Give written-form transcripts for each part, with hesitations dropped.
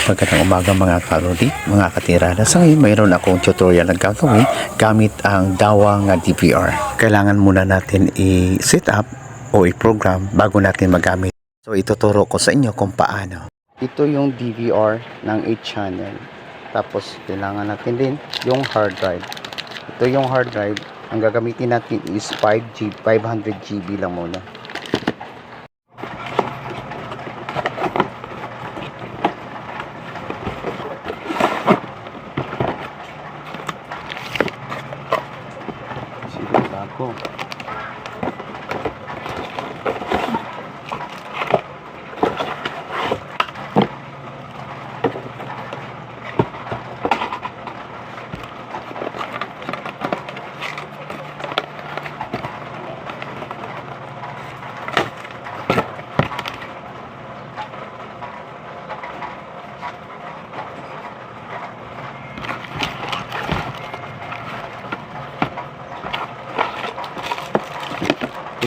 Magandang umaga mga kalodi, mga katirada. Sa ngayon, mayroon akong tutorial na gagawin gamit ang Dahua nga DVR. Kailangan muna natin i-set up o i-program bago natin magamit. So, ituturo ko sa inyo kung paano. Ito yung DVR ng 8 channel. Tapos, kailangan natin din yung hard drive. Ito yung hard drive. Ang gagamitin natin is 500 GB lang muna. Ako.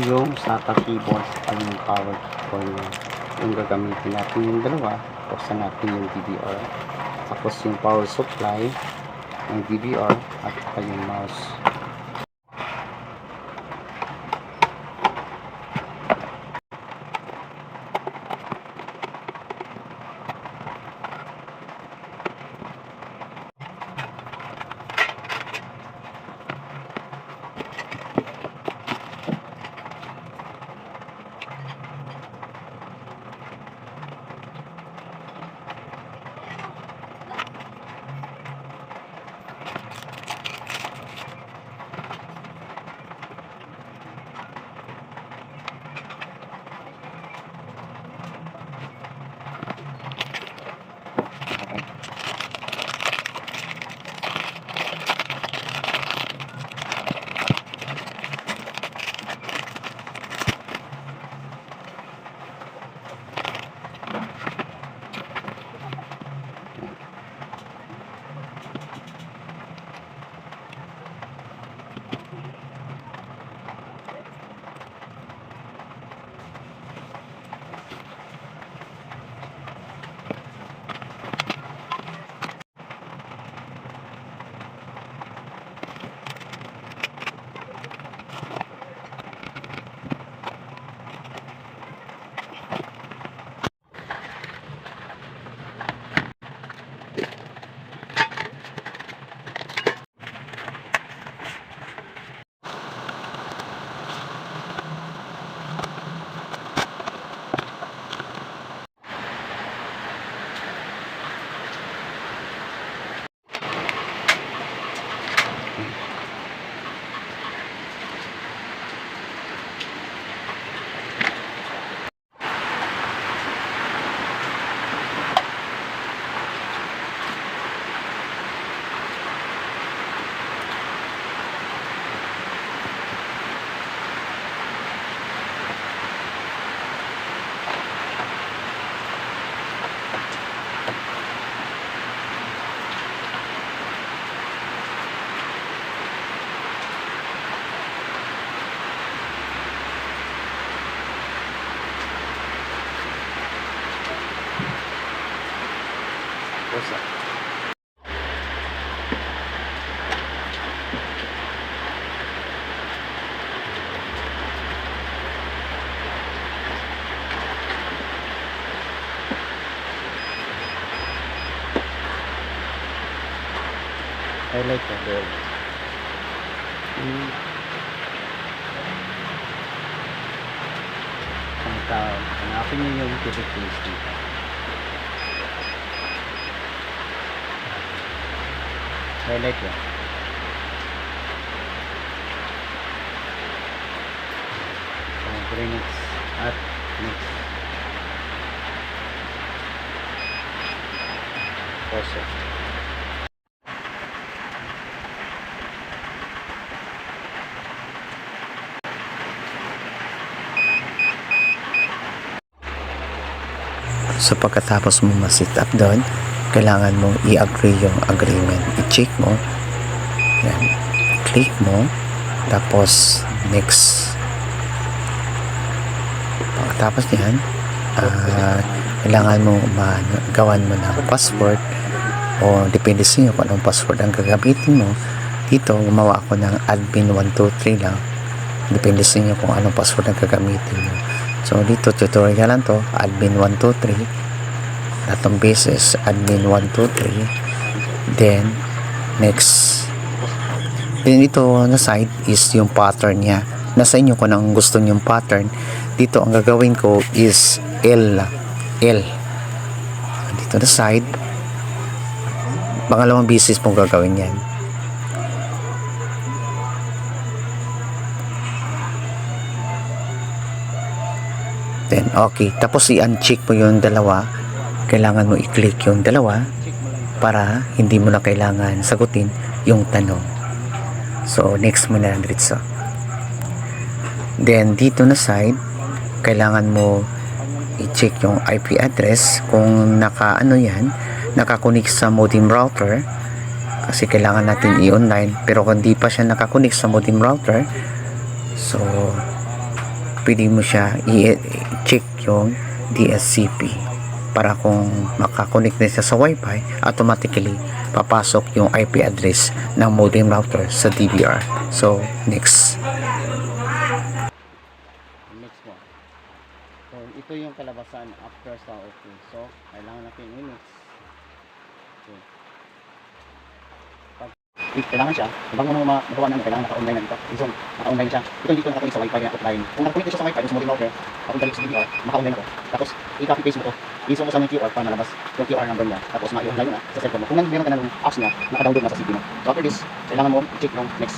Yung SATA keyboard at yung power cord yung gagamitin natin yung dalawa. Buksan natin yung DVR, tapos yung power supply ng DVR at yung mouse. I like that bird. Ang tao, hanapin niyo yung tubig taste dito. I like that. So, bring it at mix. Also. So pagkatapos mo ma-set up doon, kailangan mong i-agree yung agreement. I-check mo. Yan. Click mo. Tapos next. Pagkatapos niyan, kailangan mo gawan mo ng password o depende sa inyo kung anong password ang gagamitin mo. Dito gumawa ako ng admin 123 lang, depende sa inyo kung anong password ang gagamitin mo. So dito tutorial lang to, admin 123, tatong beses admin 123, then next. Then ito na side is yung pattern niya, nasa inyo kung anong gusto nyo yung pattern. Dito ang gagawin ko is L dito na side, pangalawang beses mong gagawin yan. Then okay, tapos i-uncheck mo yung dalawa, kailangan mo i-click yung dalawa para hindi mo na kailangan sagutin yung tanong. So next mo na lang diretso. Then dito na side, kailangan mo i-check yung IP address kung nakakunik sa modem router, kasi kailangan natin i-online. Pero kung di pa siya nakakunik sa modem router, so pwede mo siya i-check yung DSCP para kung makakunik na siya sa wifi, automatically papasok yung IP address ng modem router sa DVR. So next mo. So ito yung kalabasan after sa okay. So kailangan natin i-next. Okay. Kailangan siya, bago mo magawa namin, kailangan naka-online na dito. So, naka-online siya. Ito hindi ko nakakunik sa wifi, offline. Kung nakakunik siya sa wifi, sa modem router, ako dalik sa DVR, maka-online ako. Tapos, i-copy paste mo to. I-zoom mo sa may QR para malabas yung QR number niya. Tapos, ma-i-online na sa cellphone mo. Kung meron ka na ng apps niya, naka-download na sa CP mo. So, after this, kailangan mo i-check yung next.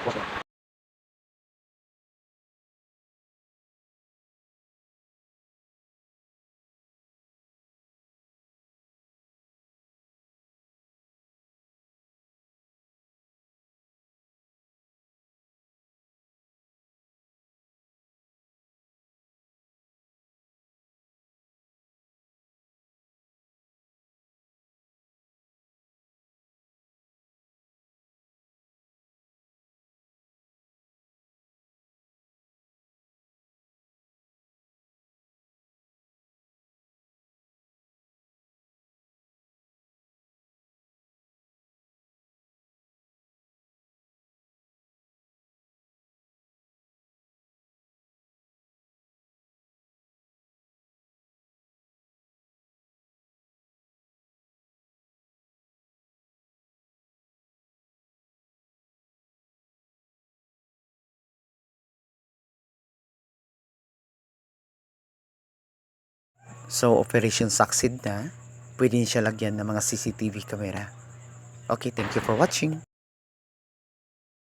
Okay. So, operation succeed na. Pwede siya lagyan ng mga CCTV camera. Okay, thank you for watching.